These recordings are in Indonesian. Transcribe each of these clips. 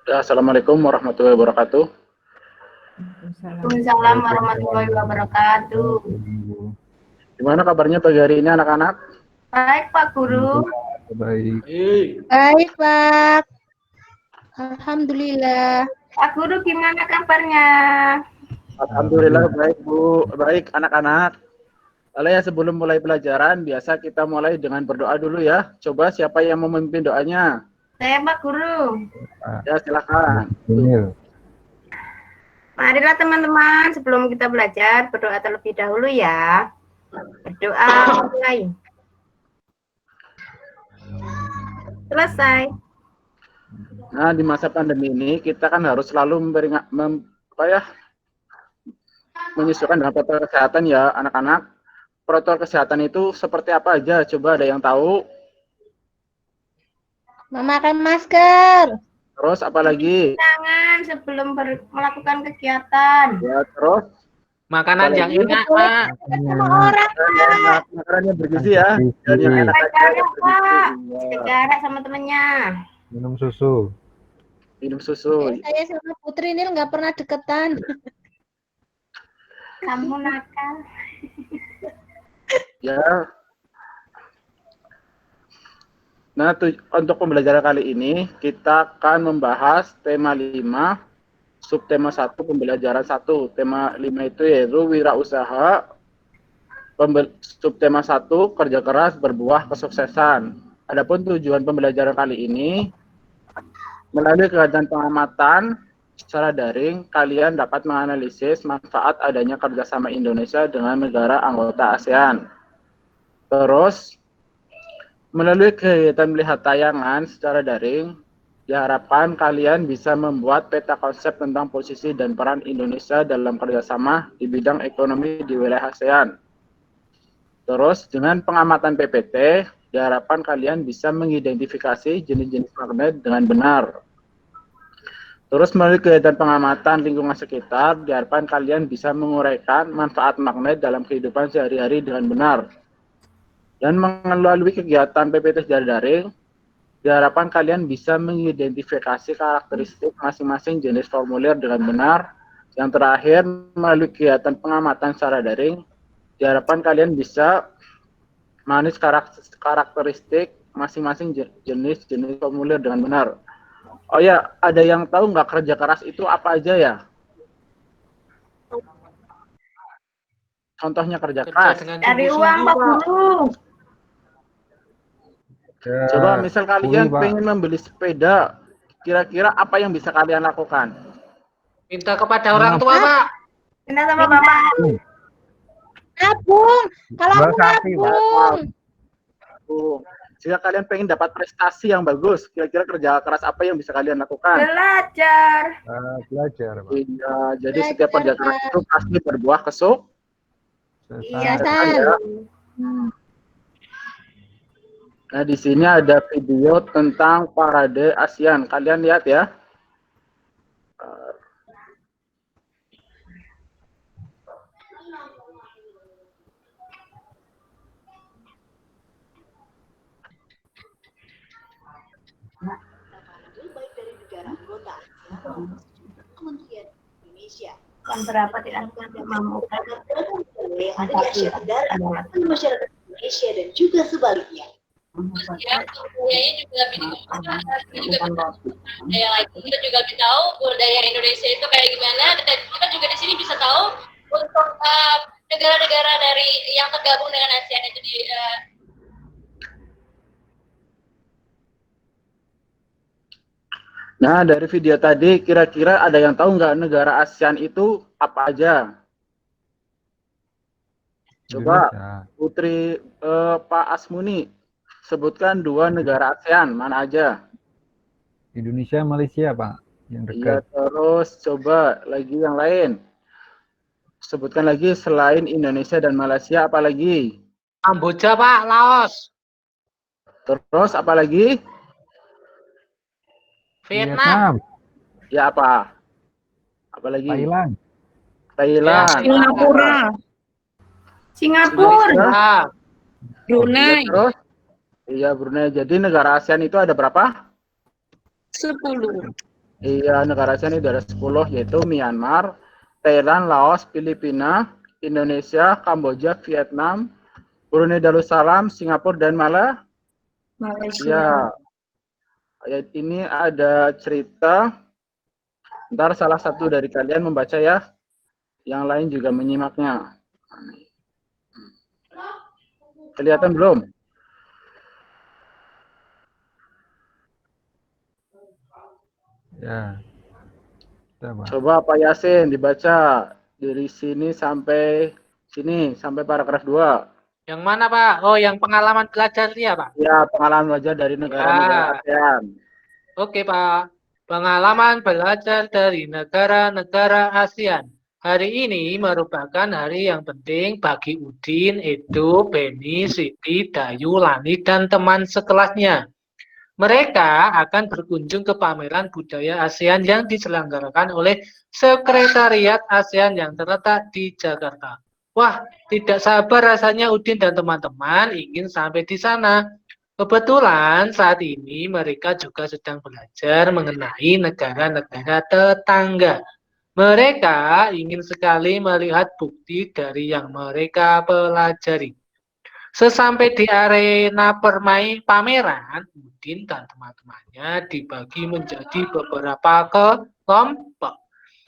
Ya, Assalamualaikum warahmatullahi wabarakatuh. Waalaikumsalam warahmatullahi wabarakatuh. Gimana kabarnya pagi hari ini anak-anak? Baik Pak Guru. Baik. Baik, Pak. Alhamdulillah. Pak Guru gimana kabarnya? Alhamdulillah baik Bu, baik anak-anak. Lalu ya sebelum mulai pelajaran, biasa kita mulai dengan berdoa dulu ya. Coba siapa yang mau memimpin doanya? Saya Pak Guru. Ya silakan. Marilah teman-teman, sebelum kita belajar, berdoa terlebih dahulu ya. Berdoa mulai. Selesai. Nah, di masa pandemi ini kita kan harus selalu menyesuaikan dengan protokol kesehatan ya anak-anak. Protokol kesehatan itu seperti apa aja? Coba ada yang tahu? Memakai masker. Terus apa lagi? Tangan sebelum melakukan kegiatan. Ya, terus Makanan yang enak, Pak. Sama orang. makanan yang bergizi ya. Dan yang enak aja Jaga yang Pak. bergizi. Jaga jarak sama temennya. Minum susu. Minum susu. Saya sama Putri ini nggak pernah deketan. Kamu nakal. Ya. Nah, untuk pembelajaran kali ini kita akan membahas tema 5, subtema 1, pembelajaran 1. Tema 5 itu yaitu wirausaha. Subtema 1, kerja keras berbuah kesuksesan. Adapun tujuan pembelajaran kali ini, melalui kegiatan pengamatan secara daring, kalian dapat menganalisis manfaat adanya kerjasama Indonesia dengan negara anggota ASEAN. Terus, melalui kegiatan melihat tayangan secara daring, diharapkan kalian bisa membuat peta konsep tentang posisi dan peran Indonesia dalam kerjasama di bidang ekonomi di wilayah ASEAN. Terus, dengan pengamatan PPT, diharapkan kalian bisa mengidentifikasi jenis-jenis magnet dengan benar. Terus, melalui kegiatan pengamatan lingkungan sekitar, diharapkan kalian bisa menguraikan manfaat magnet dalam kehidupan sehari-hari dengan benar. Dan melalui kegiatan PPT secara daring, diharapkan kalian bisa mengidentifikasi karakteristik masing-masing jenis formulir dengan benar. Yang terakhir, melalui kegiatan pengamatan secara daring, diharapkan kalian bisa menganalisis karakteristik masing-masing jenis-jenis formulir dengan benar. Oh ya, ada yang tahu nggak kerja keras itu apa aja ya? Contohnya kerja keras. Cari uang Pak Guru. Coba misal kalian pengen membeli sepeda, kira-kira apa yang bisa kalian lakukan? Minta kepada orang tua, Pak. Minta sama Bapak. Nabung. Kalau aku nabung. Jika kalian pengen dapat prestasi yang bagus, kira-kira kerja keras apa yang bisa kalian lakukan? Belajar. Belajar, Pak. Iya, jadi setiap kerja keras itu pasti berbuah kesuksesan. Iya, Ya. Nah, di sini ada video tentang parade ASEAN. Kalian lihat ya. Baik dari negara anggota Kementerian Indonesia. Yang berapa tidak mampu. Yang ada di Asia Tenggara, masyarakat Indonesia dan juga sebaliknya. Ya, budayanya juga budaya lain. Kita juga bisa tahu budaya Indonesia itu kayak gimana. Dan kita juga di sini bisa tahu untuk negara-negara dari yang tergabung dengan ASEAN itu di Nah, dari video tadi, kira-kira ada yang tahu nggak negara ASEAN itu apa aja? Coba, Putri Pak Asmuni, sebutkan 2 negara ASEAN, mana aja? Indonesia, Malaysia, Pak. Yang Iya, dekat. terus coba lagi yang lain. Sebutkan lagi selain Indonesia dan Malaysia, apa lagi? Kamboja, Pak. Laos. Terus apa lagi? Vietnam. Ya apa? Apa lagi? Thailand. Thailand. Singapura. Singapura. Brunei. Ya, terus? Iya, Brunei. Jadi negara ASEAN itu ada berapa? 10. Iya, negara ASEAN ini ada 10, yaitu Myanmar, Thailand, Laos, Filipina, Indonesia, Kamboja, Vietnam, Brunei Darussalam, Singapura, dan Malaysia. Malaysia. Ayat ini ada cerita. Ntar salah satu dari kalian membaca ya, yang lain juga menyimaknya. Kelihatan belum? Ya. Coba. Coba Pak Yasin dibaca dari sini sampai paragraf 2. Yang mana Pak? Oh, yang pengalaman belajar ya Pak? Ya, pengalaman belajar dari negara-negara ASEAN. Oke Pak. Pengalaman belajar dari negara-negara ASEAN. Hari ini merupakan hari yang penting bagi Udin, Edo, Beni, Siti, Dayu, Lani, dan teman sekelasnya. Mereka akan berkunjung ke pameran budaya ASEAN yang diselenggarakan oleh Sekretariat ASEAN yang terletak di Jakarta. Wah, tidak sabar rasanya Udin dan teman-teman ingin sampai di sana. Kebetulan saat ini mereka juga sedang belajar mengenai negara-negara tetangga. Mereka ingin sekali melihat bukti dari yang mereka pelajari. Sesampai di arena pameran, Udin dan teman-temannya dibagi menjadi beberapa kelompok.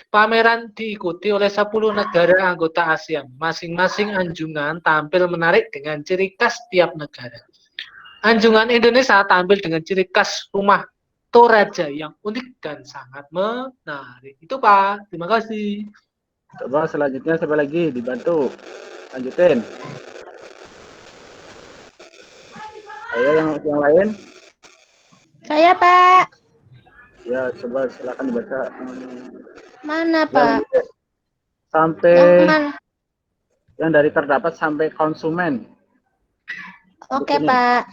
Pameran diikuti oleh 10 negara anggota ASEAN. Masing-masing anjungan tampil menarik dengan ciri khas tiap negara. Anjungan Indonesia tampil dengan ciri khas rumah Toraja yang unik dan sangat menarik. Itu Pak, terima kasih. Coba selanjutnya siapa lagi dibantu? Lanjutin. Ayo yang lain. Saya, Pak. Ya, coba silakan dibaca. Mana, Pak? Sampai Yang mana? yang dari terdapat sampai konsumen. Oke, Bukunya. Pak.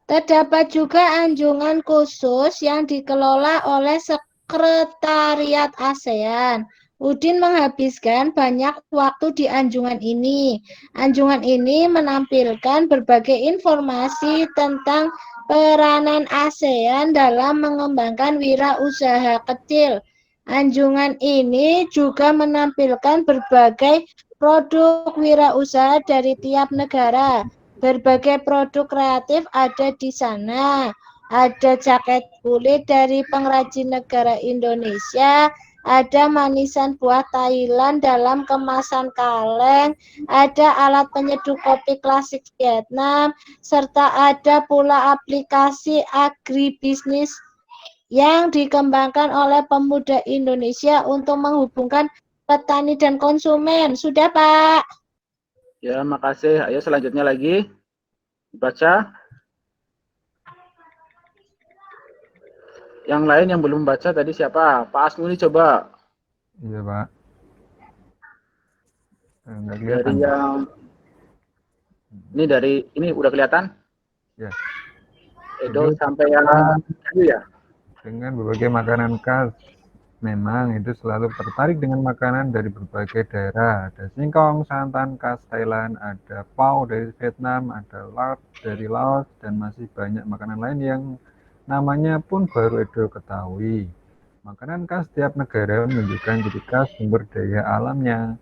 Terdapat juga anjungan khusus yang dikelola oleh Sekretariat ASEAN. Udin menghabiskan banyak waktu di anjungan ini. Anjungan ini menampilkan berbagai informasi tentang peranan ASEAN dalam mengembangkan wirausaha kecil. Anjungan ini juga menampilkan berbagai produk wirausaha dari tiap negara. Berbagai produk kreatif ada di sana. Ada jaket kulit dari pengrajin negara Indonesia, ada manisan buah Thailand dalam kemasan kaleng, ada alat penyeduh kopi klasik Vietnam, serta ada pula aplikasi agribisnis yang dikembangkan oleh pemuda Indonesia untuk menghubungkan petani dan konsumen. Sudah, Pak? Ya, makasih. Ayo selanjutnya lagi. Baca. Yang lain yang belum baca tadi siapa? Pak Asmuni coba. Iya, Pak. Enggak Dari kelihatan. yang ini udah kelihatan? Ya. Edo sampai yang itu ya. Dengan berbagai makanan khas. Memang itu selalu tertarik dengan makanan dari berbagai daerah. Ada singkong, santan khas Thailand, ada pau dari Vietnam, ada lard dari Laos, dan masih banyak makanan lain yang namanya pun baru Edo ketahui. Makanan khas tiap negara menunjukkan ciri khas sumber daya alamnya.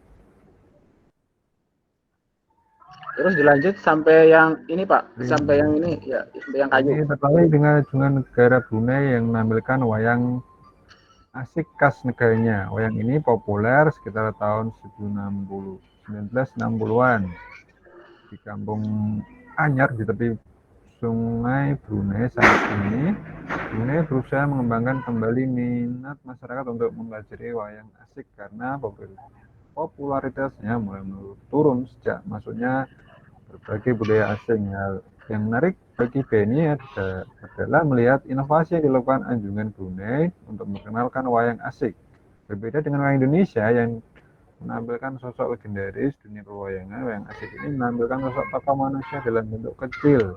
Terus dilanjut sampai yang ini Pak, sampai yang ini ya, sampai yang kayu. Ini tertarik dengan anjungan negara Brunei yang menampilkan wayang asik khas negaranya. Wayang ini populer sekitar tahun 1960-an di Kampung Anyar di tepi Sungai Brunei. Saat ini Brunei berusaha mengembangkan kembali minat masyarakat untuk mempelajari wayang asik karena popularitasnya mulai turun sejak masuknya berbagai budaya asing. Hal yang menarik bagi Beni adalah melihat inovasi yang dilakukan anjungan Brunei untuk memperkenalkan wayang asik. Berbeda dengan wayang Indonesia yang menampilkan sosok legendaris dunia perwayangan, wayang asik ini menampilkan sosok tokoh manusia dalam bentuk kecil.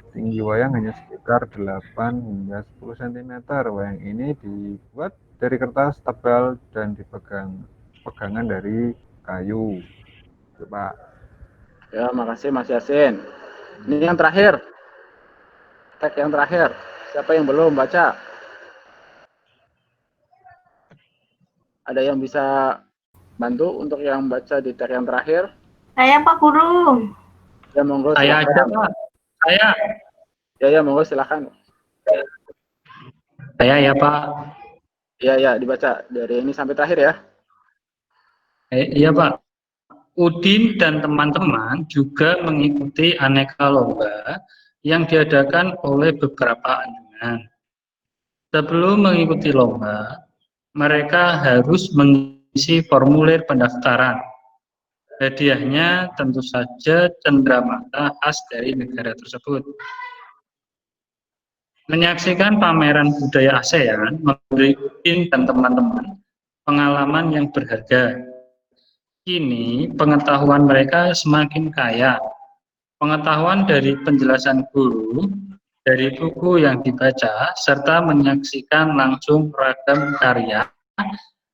Tinggi wayang hanya sekitar 8 hingga 10 cm. Wayang ini dibuat dari kertas tebal dan pegangan dari kayu. Coba. Ya, makasih Mas Yasin. Ini yang terakhir. Tag yang terakhir. Siapa yang belum baca? Ada yang bisa bantu untuk yang baca di tag yang terakhir? Saya Pak Guru. Ya monggo Saya aja, silakan. Pak. Ya monggo silakan. Saya ya, Pak. Ya dibaca dari ini sampai terakhir ya. Iya, Pak. Udin dan teman-teman juga mengikuti aneka lomba yang diadakan oleh beberapa anjungan. Sebelum mengikuti lomba, mereka harus mengisi formulir pendaftaran. Hadiahnya tentu saja cenderamata khas dari negara tersebut. Menyaksikan pameran budaya ASEAN memberi Udin dan teman-teman pengalaman yang berharga. Kini pengetahuan mereka semakin kaya. Pengetahuan dari penjelasan guru, dari buku yang dibaca, serta menyaksikan langsung ragam karya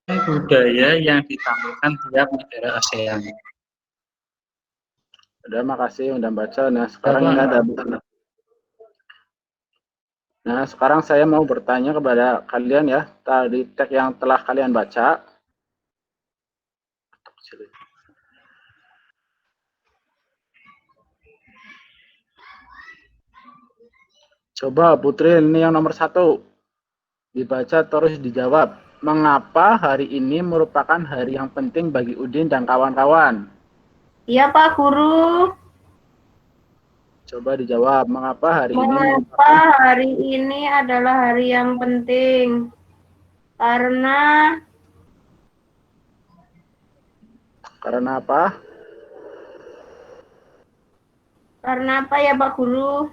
dan budaya yang ditampilkan tiap negara ASEAN. Udah, makasih udah baca. Nah, sekarang ini ada Nah, sekarang saya mau bertanya kepada kalian ya, tadi tag yang telah kalian baca. Coba Putri, ini yang nomor 1. Dibaca terus dijawab. Mengapa hari ini merupakan hari yang penting bagi Udin dan kawan-kawan? Iya Pak Guru. Coba dijawab, mengapa hari Mengapa hari ini adalah hari yang penting? Karena apa? Karena apa ya Pak Guru?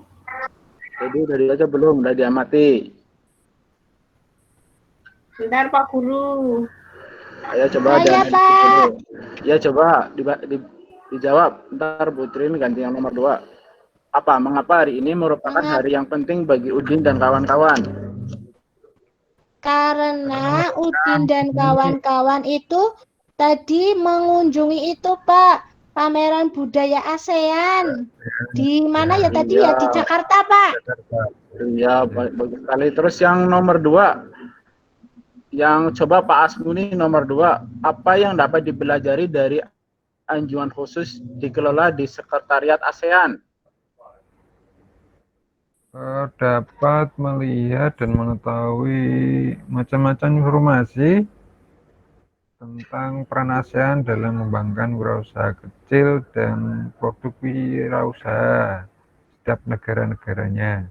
Jadi udah dibaca belum? Udah diamati? Bentar Pak Guru. Ayo coba dianalisis dulu. Ya coba dijawab. Ntar Putri ini ganti yang nomor 2. Apa? Mengapa hari ini merupakan hari yang penting bagi Udin dan kawan-kawan? Karena Udin dan kawan-kawan itu tadi mengunjungi itu Pak, pameran budaya ASEAN. Di mana ya tadi ya? Di Jakarta Pak. Iya, bagus sekali. Terus yang nomor 2. Yang coba Pak Asmuni nomor 2. Apa yang dapat dipelajari dari anjungan khusus dikelola di Sekretariat ASEAN? Dapat melihat dan mengetahui macam-macam informasi tentang peran ASEAN dalam mengembangkan wirausaha kecil dan produk wirausaha setiap negara-negaranya.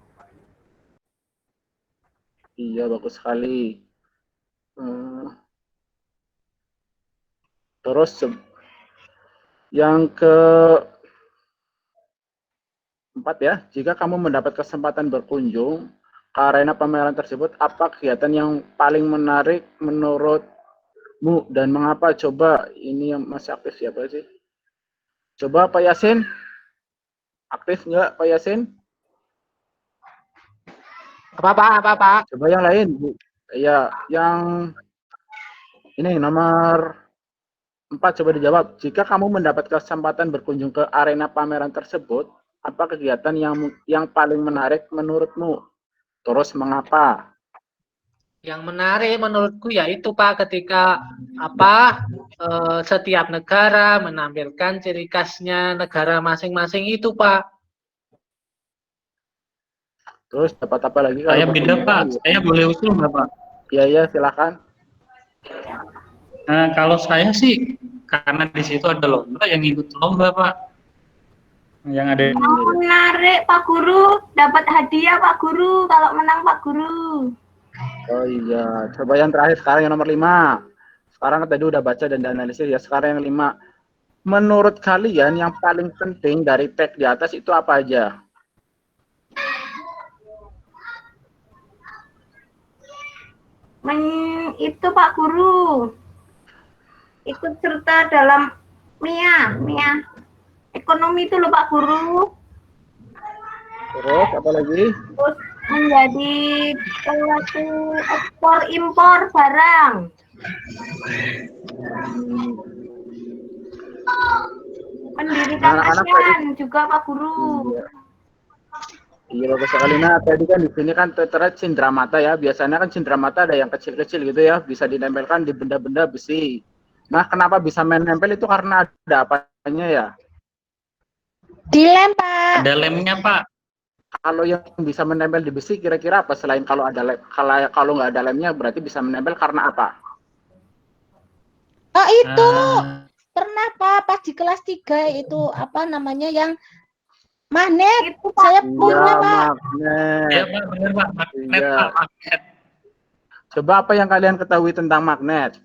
Iya, bagus sekali. Terus yang ke-4 ya, jika kamu mendapat kesempatan berkunjung ke arena pameran tersebut, apa kegiatan yang paling menarik menurutmu dan mengapa? Coba, ini yang masih aktif siapa sih? Coba Pak Yasin, aktif nggak Pak Yasin? Apa? Coba yang lain, Bu. Ya, yang ini nomor 4 coba dijawab. Jika kamu mendapat kesempatan berkunjung ke arena pameran tersebut, apa kegiatan yang paling menarik menurutmu? Terus mengapa? Yang menarik menurutku yaitu Pak, ketika setiap negara menampilkan ciri khasnya negara masing-masing itu Pak. Terus dapat apa lagi? Saya beda Pak, saya boleh usul nggak Pak? Iya, silakan. Nah, kalau saya sih karena di situ ada lomba, yang ikut lomba Pak. Yang ada Menarik Pak Guru, dapat hadiah Pak Guru kalau menang Pak Guru. Oh iya, coba yang terakhir sekarang yang nomor 5. Sekarang tadi udah baca dan dianalisis ya, sekarang yang 5. Menurut kalian yang paling penting dari tag di atas itu apa aja? Itu Pak Guru. Ikut serta dalam MIA. Ekonomi itu loh Pak Guru. Terus apa lagi? Terus menjadi pelaku ekspor impor barang. Mendirikan ASEAN juga Pak Guru. Iya bagus sekali. Nah tadi kan di sini kan tertera cindera mata ya. Biasanya kan cindera mata ada yang kecil-kecil gitu ya, bisa dinempelkan di benda-benda besi. Nah kenapa bisa menempel itu karena ada apanya ya? Dilem, Pak. Ada lemnya, Pak. Kalau yang bisa menempel di besi kira-kira apa selain kalau ada lem, kalau nggak ada lemnya berarti bisa menempel karena apa? Oh, itu. Ah, Pernah, Pak, pas di kelas 3 itu apa namanya yang magnet. Itu Pak. Saya Iya punya, Pak. ya magnet. Pak, benar Pak. Magnet, Iya. Pak, magnet. Coba apa yang kalian ketahui tentang magnet?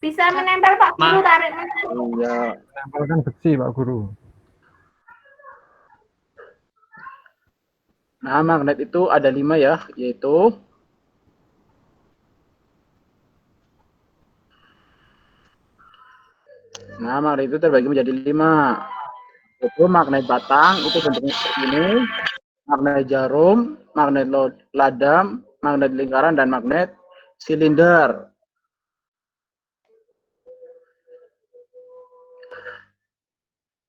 Bisa menempel Pak Guru, Ma- tarik menempel. Iya. Menempelkan besi, Pak Guru. Nah magnet itu ada 5 ya, yaitu magnet itu terbagi menjadi 5. Itu magnet batang, itu bentuknya seperti ini. Magnet jarum, magnet ladam, magnet lingkaran, dan magnet silinder.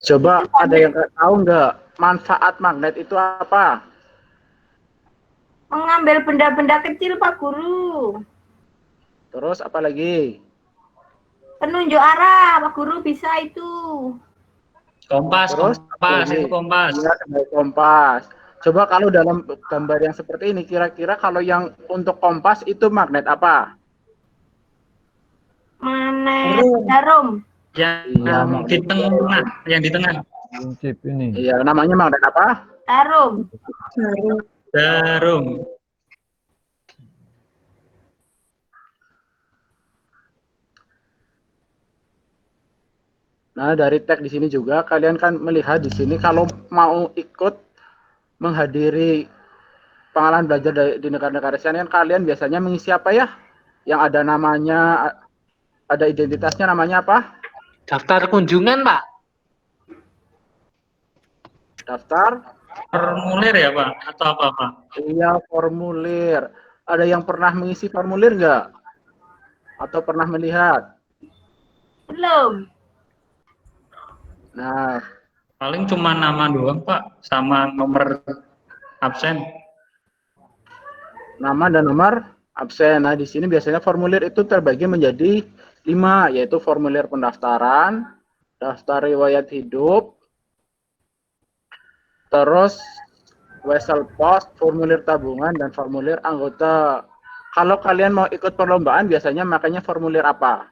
Coba ada yang tahu nggak manfaat magnet itu apa? Mengambil benda-benda kecil Pak Guru. Terus apa lagi? Penunjuk arah Pak Guru bisa itu. Kompas, Terus kompas, apa lagi? itu kompas. Iya, sebagai kompas. Coba kalau dalam gambar yang seperti ini, kira-kira kalau yang untuk kompas itu magnet apa? Magnet jarum. Yang Iya, di magnet tengah, yang di tengah. Prinsip ini. Iya, namanya magnet apa? Jarum. Jarum. Nah, dari tag di sini juga kalian kan melihat di sini kalau mau ikut menghadiri pengalaman belajar di negara-negara ASEAN kan kalian biasanya mengisi apa ya? Yang ada namanya, ada identitasnya namanya apa? Daftar kunjungan, Pak. Daftar? Formulir ya Pak? Atau apa Pak? Iya, formulir. Ada yang pernah mengisi formulir nggak? Atau pernah melihat? Belum. Nah, Paling cuma nama doang Pak, sama nomor absen. nama dan nomor absen. Nah, di sini biasanya formulir itu terbagi menjadi 5, yaitu formulir pendaftaran, daftar riwayat hidup, terus wesel pos, formulir tabungan, dan formulir anggota. Kalau kalian mau ikut perlombaan, biasanya makanya formulir apa?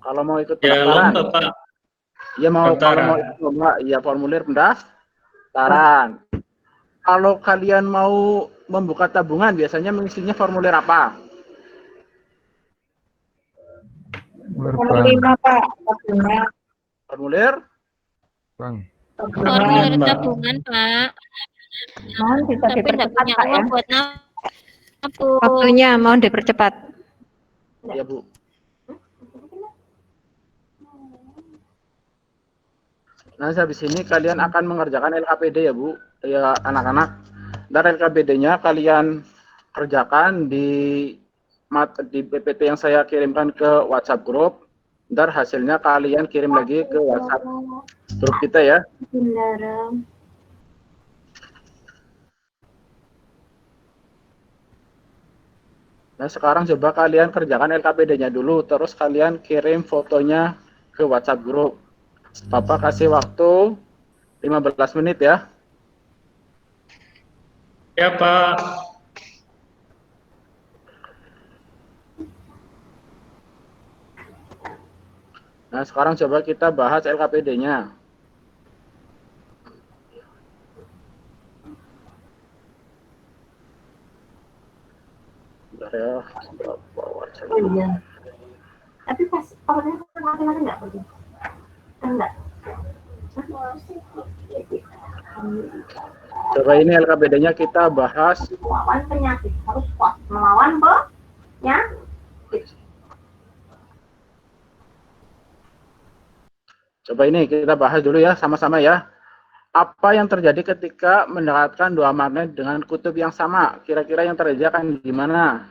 Kalau mau ikut Ya pendaftaran, lomba Pak. ya mau kalau Pendaftaran. mau ikut lomba, ya formulir pendaftaran. Kalau kalian mau membuka tabungan, biasanya mengisinya formulir apa? Formulir bank. Pak. Formulir Bang. Formulir tabungan, Pak. Mohon bisa Tapi nggak dipercepat punya Pak ya. uang buat nabung. Waktunya mohon dipercepat. ya Bu. Nah, habis ini kalian akan mengerjakan LKPD ya Bu, ya anak-anak. Dan LKPD-nya kalian kerjakan di PPT yang saya kirimkan ke WhatsApp grup. Ntar hasilnya kalian kirim lagi ke WhatsApp grup kita ya. Nah, sekarang coba kalian kerjakan LKPD-nya dulu, terus kalian kirim fotonya ke WhatsApp grup. Papa kasih waktu 15 menit ya. Ya Pak. Nah, sekarang coba kita bahas LKPD-nya. Bentar ya. Oh iya. Tapi pas awalnya masing-masing nggak pergi. Enggak. Coba ini LKPD-nya kita bahas. Melawan penyakit harus kuat. Melawan penyakit. Coba ini kita bahas dulu ya, sama-sama ya. Apa yang terjadi ketika mendekatkan dua magnet dengan kutub yang sama? Kira-kira yang terjadi akan gimana?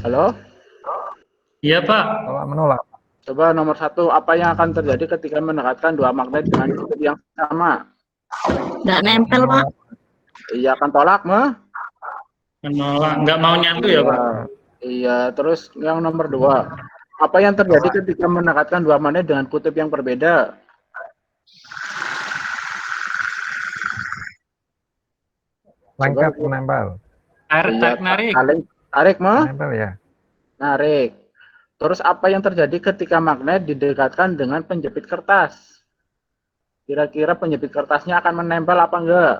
Halo? Iya Pak. Tolak menolak. Coba nomor 1, apa yang akan terjadi ketika mendekatkan dua magnet dengan kutub yang sama? Nggak nempel, Pak. Iya, akan tolak, Menolak, nggak mau nyatu ya, Pak? Iya, terus yang nomor 2, apa yang terjadi ketika mendekatkan dua magnet dengan kutub yang berbeda? Lengkap menempel. Tarik, narik. Tarik, Menempel ya. narik. Terus apa yang terjadi ketika magnet didekatkan dengan penjepit kertas? Kira-kira penjepit kertasnya akan menempel apa enggak?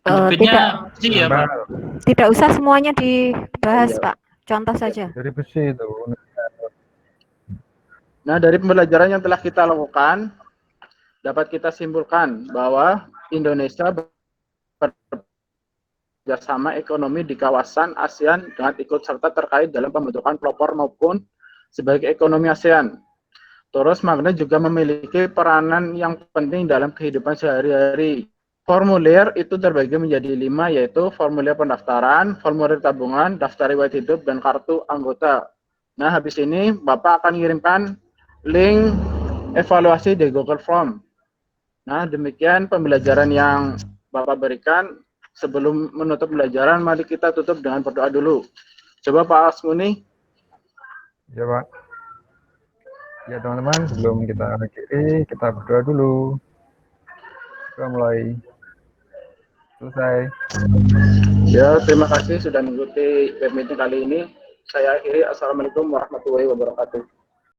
Penjepitnya besi ya, Pak? Tidak usah semuanya dibahas, Iya. Pak. Contoh saja. Dari besi itu. Nah, dari pembelajaran yang telah kita lakukan, dapat kita simpulkan bahwa Indonesia bekerjasama ekonomi di kawasan ASEAN dengan ikut serta terkait dalam pembentukan pelopor maupun sebagai ekonomi ASEAN. Terus magnet juga memiliki peranan yang penting dalam kehidupan sehari-hari. Formulir itu terbagi menjadi 5, yaitu formulir pendaftaran, formulir tabungan, daftar riwayat hidup, dan kartu anggota. Nah, habis ini Bapak akan mengirimkan link evaluasi di Google Form. Nah, demikian pembelajaran yang Bapak berikan. Sebelum menutup pembelajaran, mari kita tutup dengan berdoa dulu. Coba Pak Asmuni. Ya, Pak. Ya, teman-teman, sebelum kita akhiri, kita berdoa dulu. Kita mulai. Selesai. Ya, terima kasih sudah mengikuti web meeting kali ini. Saya akhiri. Assalamualaikum warahmatullahi wabarakatuh.